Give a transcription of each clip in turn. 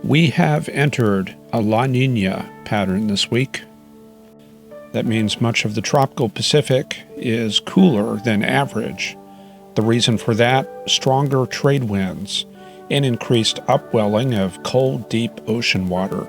We have entered a La Nina pattern this week. That means much of the tropical Pacific is cooler than average. The reason for that, stronger trade winds and increased upwelling of cold, deep ocean water.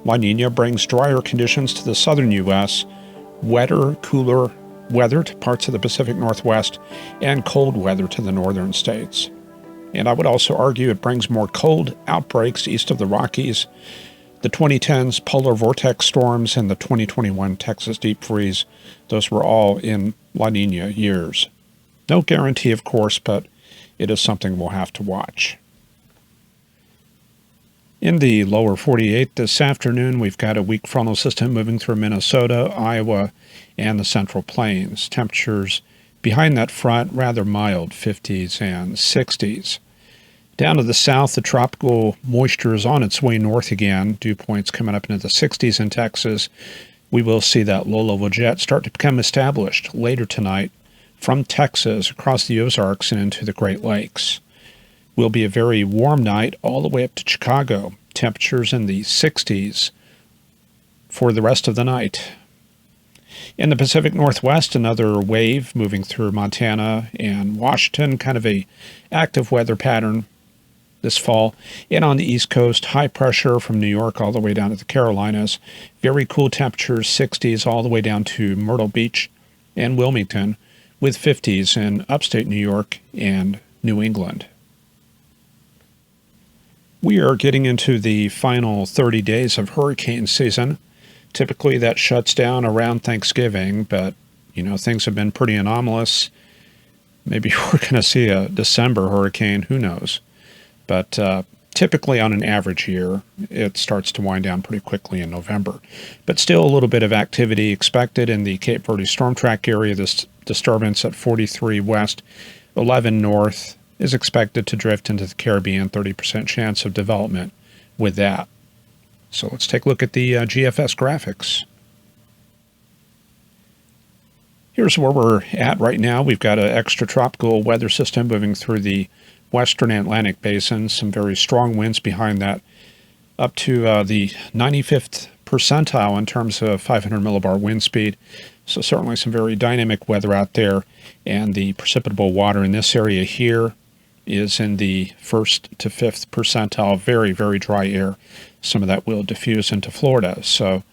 La Nina brings drier conditions to the southern U.S., wetter, cooler weather to parts of the Pacific Northwest, and cold weather to the northern states. And I would also argue it brings more cold outbreaks east of the Rockies. The 2010s polar vortex storms and the 2021 Texas deep freeze, those were all in La Nina years. No guarantee, of course, but it is something we'll have to watch. In the lower 48 this afternoon, we've got a weak frontal system moving through Minnesota, Iowa, and the Central Plains. Temperatures behind that front, rather mild, 50s and 60s. Down to the south, the tropical moisture is on its way north again. Dew points coming up into the 60s in Texas. We will see that low-level jet start to become established later tonight from Texas across the Ozarks and into the Great Lakes. Will be a very warm night all the way up to Chicago. Temperatures in the 60s for the rest of the night. In the Pacific Northwest, another wave moving through Montana and Washington, kind of a active weather pattern this fall. And on the East Coast, high pressure from New York all the way down to the Carolinas. Very cool temperatures, 60s all the way down to Myrtle Beach and Wilmington, with 50s in upstate New York and New England. We are getting into the final 30 days of hurricane season. Typically that shuts down around Thanksgiving, but, things have been pretty anomalous. Maybe we're going to see a December hurricane, who knows. But typically on an average year, it starts to wind down pretty quickly in November. But still a little bit of activity expected in the Cape Verde storm track area. This disturbance at 43 west, 11 north is expected to drift into the Caribbean, 30% chance of development with that. So let's take a look at the GFS graphics. Here's where we're at right now. We've got an extratropical weather system moving through the western Atlantic basin. Some very strong winds behind that, up to the 95th percentile in terms of 500 millibar wind speed. So certainly some very dynamic weather out there. And the precipitable water in this area here is in the 1st to 5th percentile, very, very dry air. Some of that will diffuse into Florida. So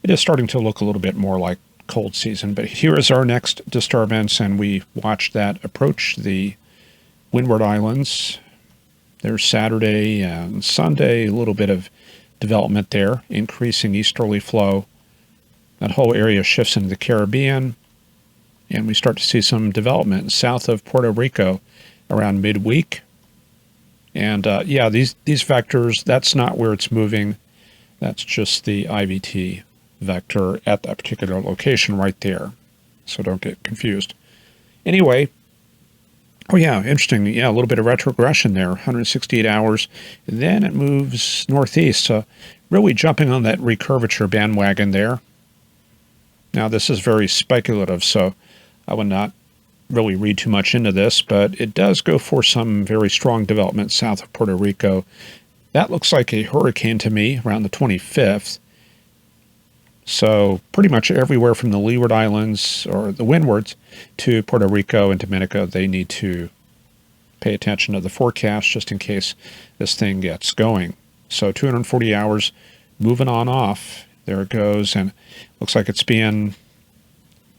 it is starting to look a little bit more like cold season. But here is our next disturbance, and we watch that approach the Windward Islands. There's Saturday and Sunday, a little bit of development there, increasing easterly flow. That whole area shifts into the Caribbean, and we start to see some development south of Puerto Rico around midweek. And these vectors, that's not where it's moving. That's just the IVT vector at that particular location right there. So don't get confused. Anyway, interesting. A little bit of retrogression there, 168 hours. Then it moves northeast. So really jumping on that recurvature bandwagon there. Now, this is very speculative, so I would not really read too much into this, but it does go for some very strong development south of Puerto Rico. That looks like a hurricane to me around the 25th. So pretty much everywhere from the Leeward Islands or the Windwards to Puerto Rico and Dominica, they need to pay attention to the forecast just in case this thing gets going. So 240 hours moving on off. There it goes, and looks like it's being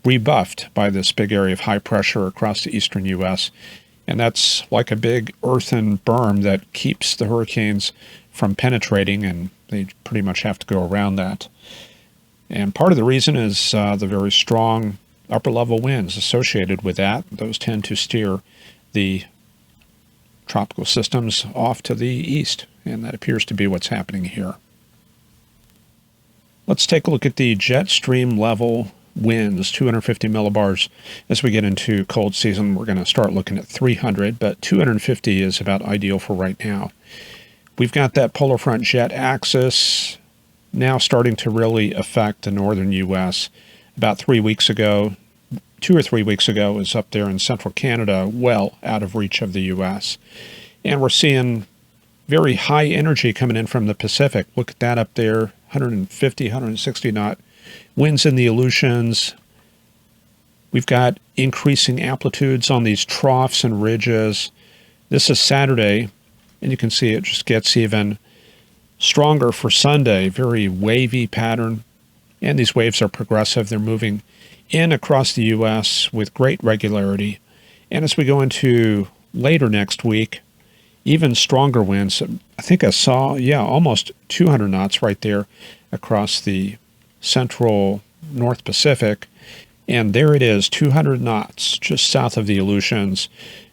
rebuffed by this big area of high pressure across the eastern U.S. And that's like a big earthen berm that keeps the hurricanes from penetrating, and they pretty much have to go around that. And part of the reason is the very strong upper-level winds associated with that. Those tend to steer the tropical systems off to the east, and that appears to be what's happening here. Let's take a look at the jet stream level winds, 250 millibars. As we get into cold season, we're going to start looking at 300, but 250 is about ideal for right now. We've got that polar front jet axis now starting to really affect the northern U.S. About 3 weeks ago, 2 or 3 weeks ago, it was up there in central Canada, well out of reach of the U.S. And we're seeing Very high energy coming in from the Pacific. Look at that up there, 150, 160 knot winds in the Aleutians. We've got increasing amplitudes on these troughs and ridges. This is Saturday, and you can see it just gets even stronger for Sunday. Very wavy pattern, and these waves are progressive. They're moving in across the U.S. with great regularity. And as we go into later next week, even stronger winds. I think I saw, almost 200 knots right there across the central North Pacific. And there it is, 200 knots just south of the Aleutians.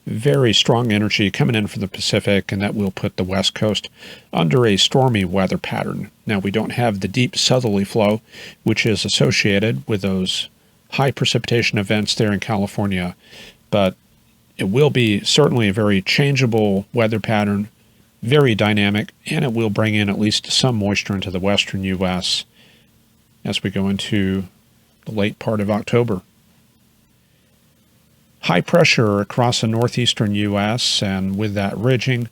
Very strong energy coming in from the Pacific, and that will put the West Coast under a stormy weather pattern. Now, we don't have the deep southerly flow, which is associated with those high precipitation events there in California, but it will be certainly a very changeable weather pattern, very dynamic, and it will bring in at least some moisture into the western U.S. as we go into the late part of October. High pressure across the northeastern U.S., and with that ridging,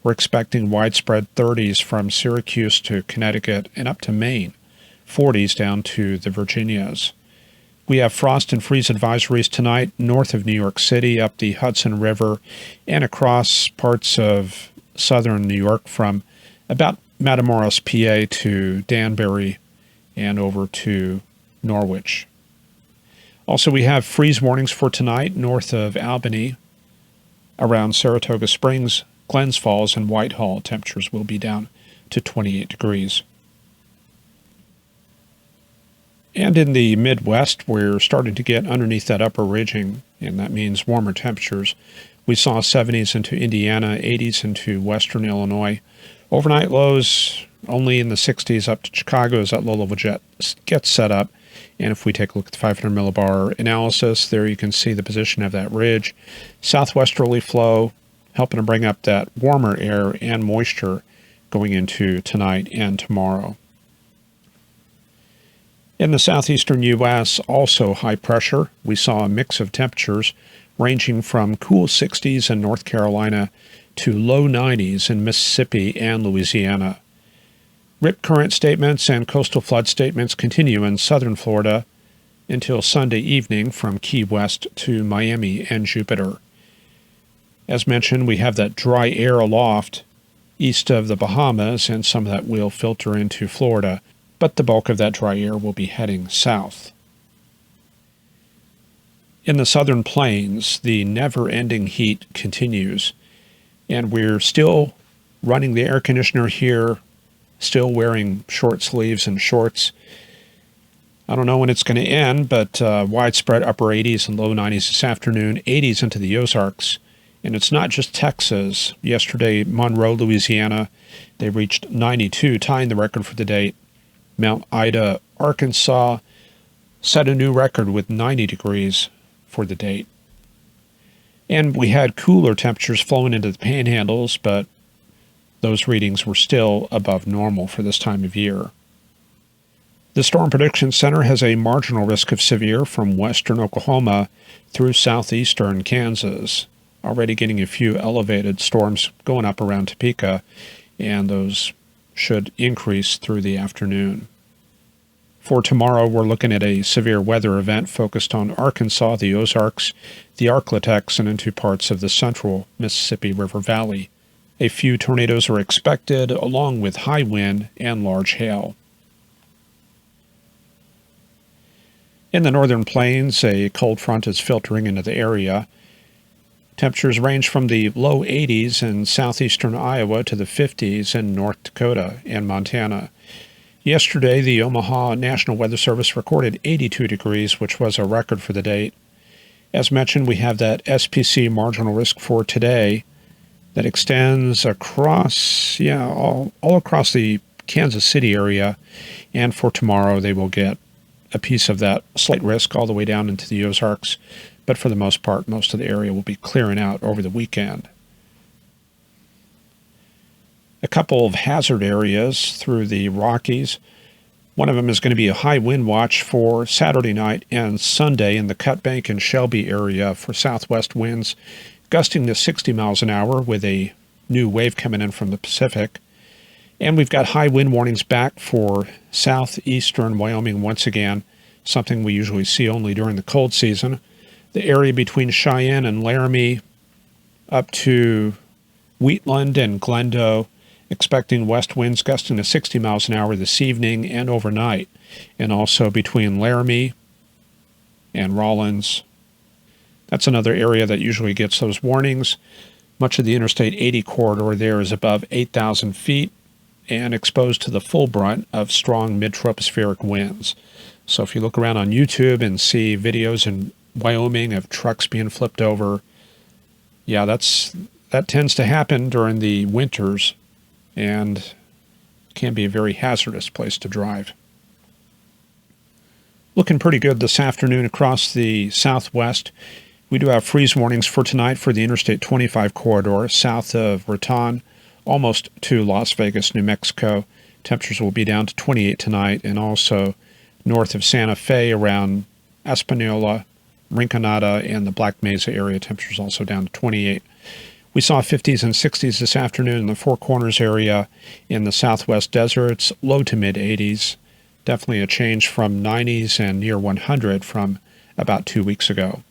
we're expecting widespread 30s from Syracuse to Connecticut and up to Maine, 40s down to the Virginias. We have frost and freeze advisories tonight north of New York City, up the Hudson River, and across parts of southern New York from about Matamoros, PA to Danbury and over to Norwich. Also, we have freeze warnings for tonight north of Albany, around Saratoga Springs, Glens Falls, and Whitehall. Temperatures will be down to 28 degrees. And in the Midwest, we're starting to get underneath that upper ridging, and that means warmer temperatures. We saw 70s into Indiana, 80s into western Illinois. Overnight lows only in the 60s up to Chicago as that low-level jet gets set up. And if we take a look at the 500 millibar analysis, there you can see the position of that ridge. Southwesterly flow helping to bring up that warmer air and moisture going into tonight and tomorrow. In the southeastern U.S., also high pressure. We saw a mix of temperatures ranging from cool 60s in North Carolina to low 90s in Mississippi and Louisiana. Rip current statements and coastal flood statements continue in southern Florida until Sunday evening from Key West to Miami and Jupiter. As mentioned, we have that dry air aloft east of the Bahamas, and some of that will filter into Florida, but the bulk of that dry air will be heading south. In the southern plains, the never-ending heat continues, and we're still running the air conditioner here, still wearing short sleeves and shorts. I don't know when it's going to end, but widespread upper 80s and low 90s this afternoon, 80s into the Ozarks. And it's not just Texas. Yesterday, Monroe, Louisiana, they reached 92, tying the record for the date. Mount Ida, Arkansas, set a new record with 90 degrees for the date. And we had cooler temperatures flowing into the panhandles, but those readings were still above normal for this time of year. The Storm Prediction Center has a marginal risk of severe from western Oklahoma through southeastern Kansas. Already getting a few elevated storms going up around Topeka, and those should increase through the afternoon. For tomorrow, we're looking at a severe weather event focused on Arkansas, the Ozarks, the Arklatex, and into parts of the central Mississippi River Valley. A few tornadoes are expected, along with high wind and large hail. In the northern plains, a cold front is filtering into the area. Temperatures range from the low 80s in southeastern Iowa to the 50s in North Dakota and Montana. Yesterday, the Omaha National Weather Service recorded 82 degrees, which was a record for the date. As mentioned, we have that SPC marginal risk for today that extends across, all across the Kansas City area. And for tomorrow, they will get a piece of that slight risk all the way down into the Ozarks. But for the most part, most of the area will be clearing out over the weekend. A couple of hazard areas through the Rockies. One of them is going to be a high wind watch for Saturday night and Sunday in the Cut Bank and Shelby area for southwest winds, gusting to 60 miles an hour with a new wave coming in from the Pacific. And we've got high wind warnings back for southeastern Wyoming once again, something we usually see only during the cold season. The area between Cheyenne and Laramie up to Wheatland and Glendo, expecting west winds gusting to 60 miles an hour this evening and overnight. And also between Laramie and Rawlins. That's another area that usually gets those warnings. Much of the Interstate 80 corridor there is above 8,000 feet and exposed to the full brunt of strong mid-tropospheric winds. So if you look around on YouTube and see videos in Wyoming of trucks being flipped over, yeah, that tends to happen during the winters and can be a very hazardous place to drive. Looking pretty good this afternoon across the southwest. We do have freeze warnings for tonight for the Interstate 25 corridor south of Raton, almost to Las Vegas, New Mexico. Temperatures will be down to 28 tonight, and also north of Santa Fe around Espanola, Rinconada, and the Black Mesa area. Temperatures also down to 28. We saw 50s and 60s this afternoon in the Four Corners area in the southwest deserts, low to mid 80s. Definitely a change from 90s and near 100 from about 2 weeks ago.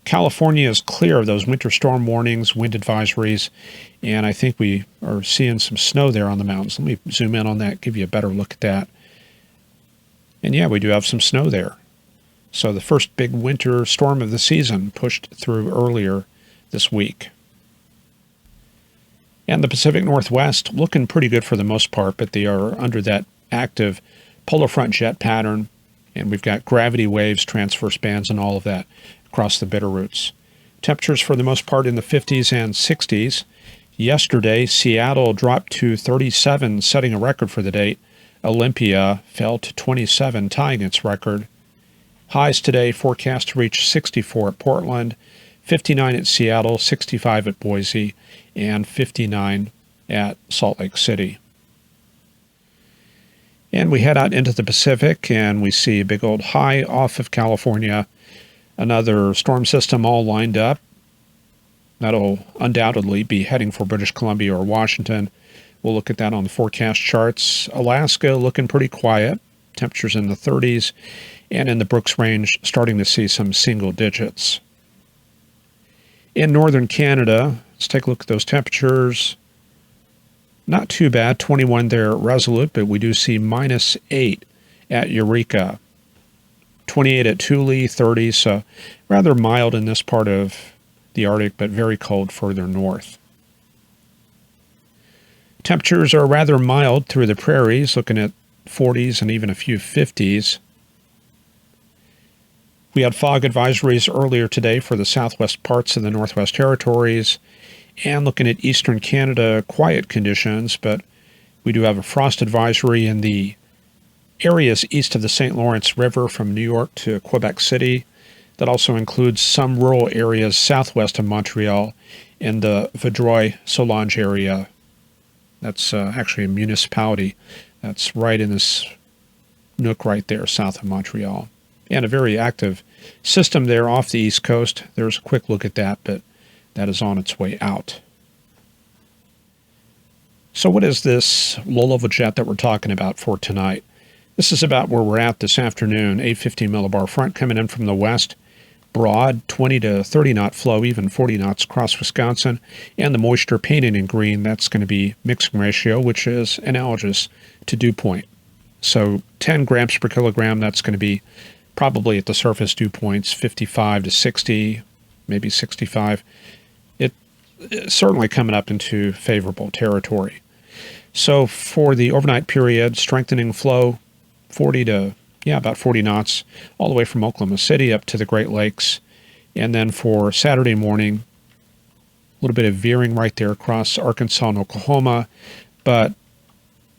California is clear of those winter storm warnings, wind advisories, and I think we are seeing some snow there on the mountains. Let me zoom in on that, give you a better look at that. And yeah, we do have some snow there. So the first big winter storm of the season pushed through earlier this week. And the Pacific Northwest looking pretty good for the most part, but they are under that active polar front jet pattern, and we've got gravity waves, transverse bands, and all of that across the Bitterroots. Temperatures for the most part in the 50s and 60s. Yesterday, Seattle dropped to 37, setting a record for the date. Olympia fell to 27, tying its record. Highs today forecast to reach 64 at Portland, 59 at Seattle, 65 at Boise, and 59 at Salt Lake City. And we head out into the Pacific, and we see a big old high off of California. Another storm system all lined up. That'll undoubtedly be heading for British Columbia or Washington. We'll look at that on the forecast charts. Alaska looking pretty quiet. Temperatures in the 30s. And in the Brooks Range, starting to see some single digits. In northern Canada, let's take a look at those temperatures. Not too bad, 21 there at Resolute, but we do see -8 at Eureka. 28 at Thule, 30, so rather mild in this part of the Arctic, but very cold further north. Temperatures are rather mild through the prairies, looking at 40s and even a few 50s. We had fog advisories earlier today for the southwest parts of the Northwest Territories, and looking at eastern Canada, quiet conditions, but we do have a frost advisory in the areas east of the St. Lawrence River from New York to Quebec City. That also includes some rural areas southwest of Montreal in the Vaudreuil-Soulanges area. That's actually a municipality that's right in this nook right there south of Montreal. And a very active system there off the east coast. There's a quick look at that, but that is on its way out. So what is this low-level jet that we're talking about for tonight? This is about where we're at this afternoon. 850 millibar front coming in from the west. Broad, 20 to 30 knot flow, even 40 knots across Wisconsin. And the moisture painted in green, that's going to be mixing ratio, which is analogous to dew point. So 10 grams per kilogram, that's going to be probably at the surface dew points, 55 to 60, maybe 65. It's certainly coming up into favorable territory. So for the overnight period, strengthening flow, 40 to, about 40 knots, all the way from Oklahoma City up to the Great Lakes. And then for Saturday morning, a little bit of veering right there across Arkansas and Oklahoma. But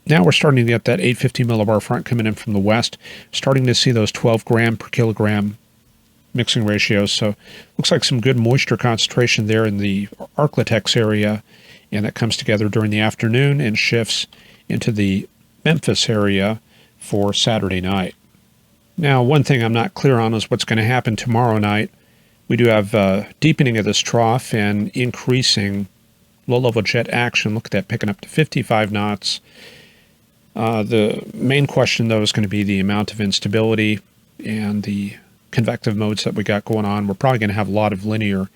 now we're starting to get that 850 millibar front coming in from the west, starting to see those 12 gram per kilogram mixing ratios. So looks like some good moisture concentration there in the Arklatex area, and that comes together during the afternoon and shifts into the Memphis area for Saturday night. Now, one thing I'm not clear on is what's going to happen tomorrow night. We do have deepening of this trough and increasing low-level jet action, look at that picking up to 55 knots. The main question, though, is going to be the amount of instability and the convective modes that we got going on. We're probably going to have a lot of linear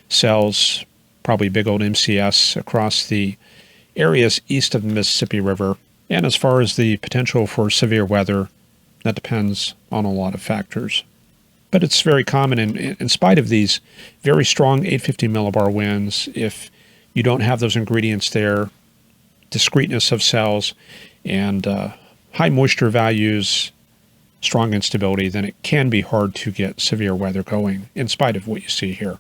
cells, probably big old MCS across the areas east of the Mississippi River. And as far as the potential for severe weather, that depends on a lot of factors. But it's very common, in spite of these very strong 850 millibar winds, if you don't have those ingredients there, discreteness of cells, and high moisture values, strong instability, then it can be hard to get severe weather going, in spite of what you see here.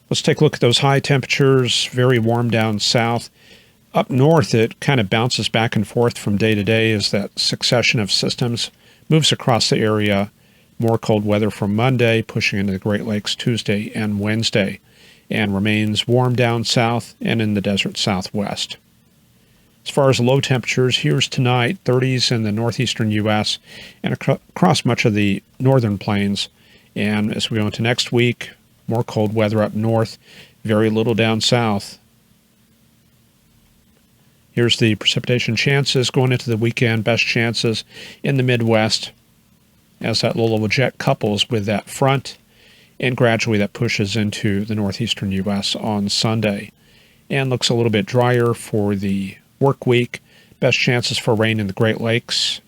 Let's take a look at those high temperatures, very warm down south. Up north, it kind of bounces back and forth from day to day as that succession of systems moves across the area. More cold weather from Monday, pushing into the Great Lakes Tuesday and Wednesday, and remains warm down south and in the desert southwest. As far as low temperatures, here's tonight, 30s in the northeastern U.S. and across much of the northern plains. And as we go into next week, more cold weather up north, very little down south. Here's the precipitation chances going into the weekend, best chances in the Midwest as that low-level jet couples with that front, and gradually that pushes into the northeastern U.S. on Sunday. And looks a little bit drier for the work week. Best chances for rain in the Great Lakes,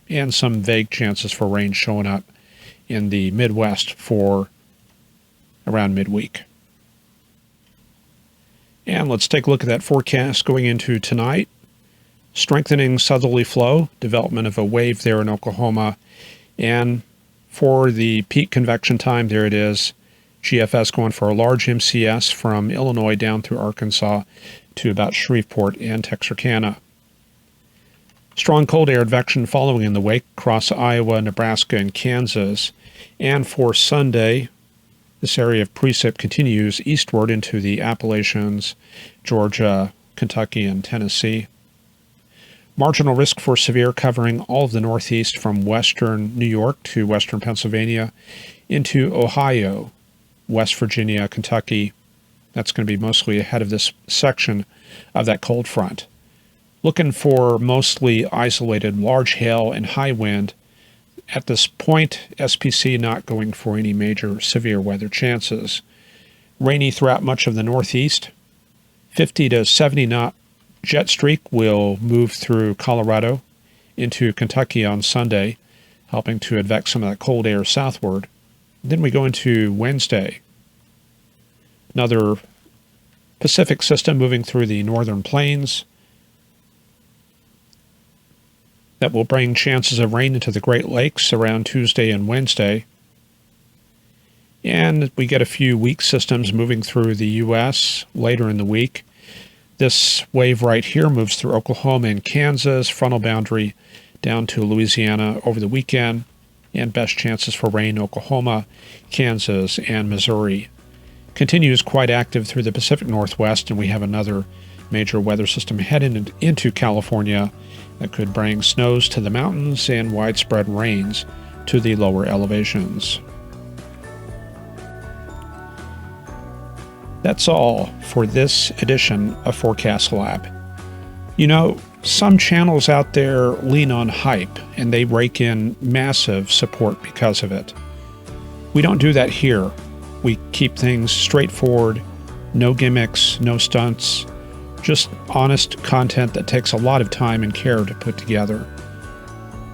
and some vague chances for rain showing up in the Midwest for around midweek. And let's take a look at that forecast going into tonight. Strengthening southerly flow, development of a wave there in Oklahoma. And for the peak convection time, there it is. GFS going for a large MCS from Illinois down through Arkansas to about Shreveport and Texarkana. Strong cold air advection following in the wake across Iowa, Nebraska, and Kansas. And for Sunday, this area of precip continues eastward into the Appalachians, Georgia, Kentucky, and Tennessee. Marginal risk for severe covering all of the northeast from western New York to western Pennsylvania into Ohio, West Virginia, Kentucky. That's going to be mostly ahead of this section of that cold front. Looking for mostly isolated large hail and high wind. At this point, SPC not going for any major severe weather chances. Rainy throughout much of the northeast. 50 to 70 knot jet streak will move through Colorado into Kentucky on Sunday, helping to advect some of that cold air southward. Then we go into Wednesday. Another Pacific system moving through the northern plains that will bring chances of rain into the Great Lakes around Tuesday and Wednesday. And we get a few weak systems moving through the U.S. later in the week. This wave right here moves through Oklahoma and Kansas, frontal boundary down to Louisiana over the weekend, and best chances for rain Oklahoma, Kansas, and Missouri. Continues quite active through the Pacific Northwest, and we have another major weather system heading into California that could bring snows to the mountains and widespread rains to the lower elevations. That's all for this edition of Forecast Lab. You know, some channels out there lean on hype, and they rake in massive support because of it. We don't do that here. We keep things straightforward, no gimmicks, no stunts, just honest content that takes a lot of time and care to put together.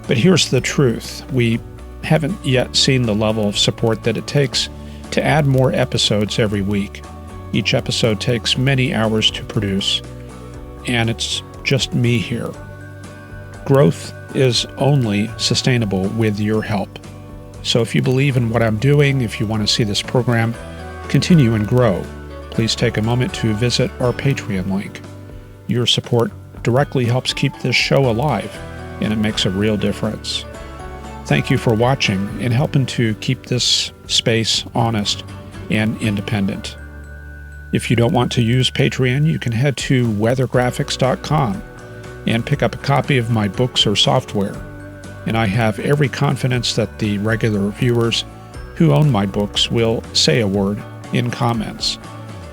But here's the truth. We haven't yet seen the level of support that it takes to add more episodes every week. Each episode takes many hours to produce, and it's just me here. Growth is only sustainable with your help. So if you believe in what I'm doing, if you want to see this program continue and grow, please take a moment to visit our Patreon link. Your support directly helps keep this show alive, and it makes a real difference. Thank you for watching and helping to keep this space honest and independent. If you don't want to use Patreon, you can head to weathergraphics.com and pick up a copy of my books or software. And I have every confidence that the regular viewers who own my books will say a word in comments.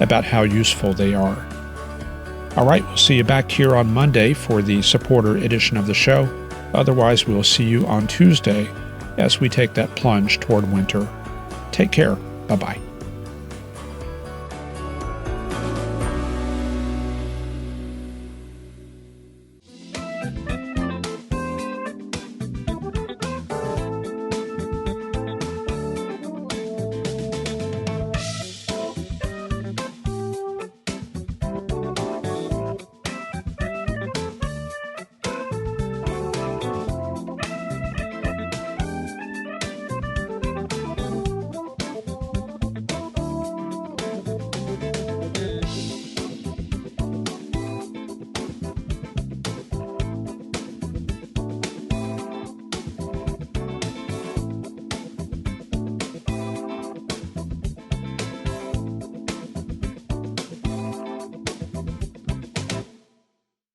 about how useful they are. All right, we'll see you back here on Monday for the supporter edition of the show. Otherwise, we'll see you on Tuesday as we take that plunge toward winter. Take care. Bye-bye.